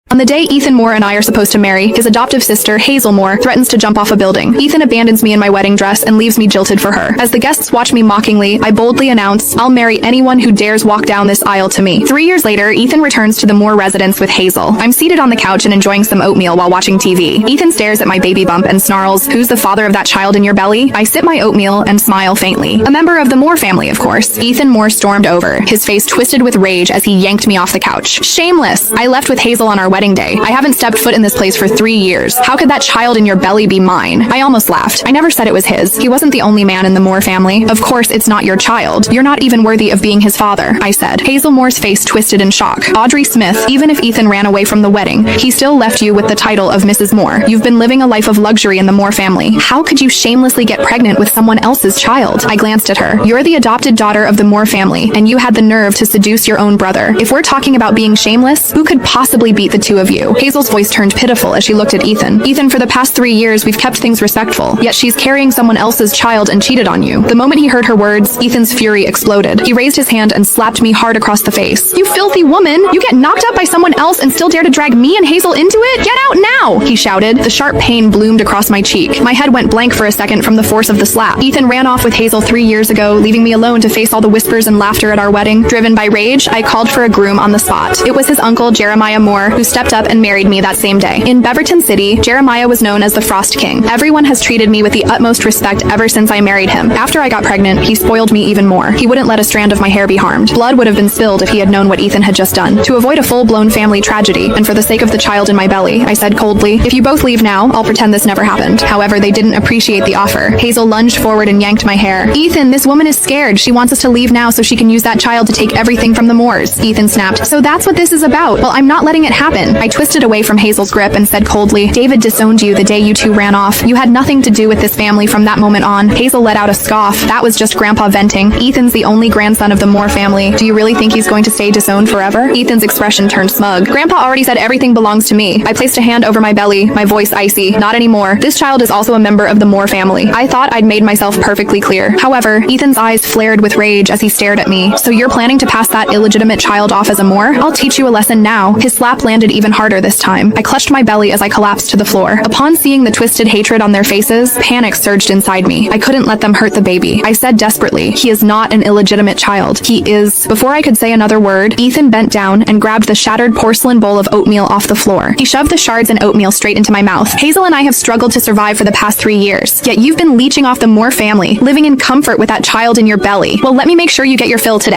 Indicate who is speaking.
Speaker 1: On the day Ethan Moore and I are supposed to marry, his adoptive sister, Hazel Moore, threatens to jump off a building. Ethan abandons me in my wedding dress and leaves me jilted for her. As the guests watch me mockingly, I boldly announce, "I'll marry anyone who dares walk down this aisle to me." 3 years later, Ethan returns to the Moore residence with Hazel. I'm seated on the couch and enjoying some oatmeal while watching TV. Ethan stares at my baby bump and snarls, "Who's the father of that child in your belly?" I sip my oatmeal and smile faintly. A member of the Moore family, of course. Ethan Moore stormed over, his face twisted with rage as he yanked me off the couch. Shameless! I left with Hazel on our wedding day. I haven't stepped foot in this place for 3 years. How could that child in your belly be mine? I almost laughed. I never said it was his. He wasn't the only man in the Moore family. Of course, it's not your child. You're not even worthy of being his father, I said. Hazel Moore's face twisted in shock. Audrey Smith, even if Ethan ran away from the wedding, he still left you with the title of Mrs. Moore. You've been living a life of luxury in the Moore family. How could you shamelessly get pregnant with someone else's child? I glanced at her. You're the adopted daughter of the Moore family, and you had the nerve to seduce your own brother. If we're talking about being shameless, who could possibly beat the two of you? Hazel's voice turned pitiful as she looked at Ethan. Ethan, for the past 3 years, we've kept things respectful, yet she's carrying someone else's child and cheated on you. The moment he heard her words, Ethan's fury exploded. He raised his hand and slapped me hard across the face. "You filthy woman! You get knocked up by someone else and still dare to drag me and Hazel into it? Get out now!" he shouted. The sharp pain bloomed across my cheek. My head went blank for a second from the force of the slap. Ethan ran off with Hazel 3 years ago, leaving me alone to face all the whispers and laughter at our wedding. Driven by rage, I called for a groom on the spot. It was his uncle, Jeremiah Moore, who stepped up and married me that same day. In Beaverton City, Jeremiah was known as the Frost King. Everyone has treated me with the utmost respect ever since I married him. After I got pregnant, he spoiled me even more. He wouldn't let a strand of my hair be harmed. Blood would have been spilled if he had known what Ethan had just done. To avoid a full-blown family tragedy, and for the sake of the child in my belly, I said coldly, "If you both leave now, I'll pretend this never happened." However, they didn't appreciate the offer. Hazel lunged forward and yanked my hair. "Ethan, this woman is scared. She wants us to leave now so she can use that child to take everything from the Moores." Ethan snapped. "So that's what this is about? Well, I'm not letting it happen." I twisted away from Hazel's grip and said coldly, "David disowned you the day you two ran off. You had nothing to do with this family from that moment on." Hazel let out a scoff. "That was just Grandpa venting. Ethan's the only grandson of the Moore family. Do you really think he's going to stay disowned forever?" Ethan's expression turned smug. "Grandpa already said everything belongs to me." I placed a hand over my belly, my voice icy. "Not anymore. This child is also a member of the Moore family." I thought I'd made myself perfectly clear. However, Ethan's eyes flared with rage as he stared at me. "So you're planning to pass that illegitimate child off as a Moore? I'll teach you a lesson now." His slap landed even harder this time. I clutched my belly as I collapsed to the floor. Upon seeing the twisted hatred on their faces, panic surged inside me. I couldn't let them hurt the baby. I said desperately, "He is not an illegitimate child. He is..." Before I could say another word, Ethan bent down and grabbed the shattered porcelain bowl of oatmeal off the floor. He shoved the shards and oatmeal straight into my mouth. "Hazel and I have struggled to survive for the past 3 years, yet you've been leeching off the Moore family, living in comfort with that child in your belly. Well, let me make sure you get your fill today."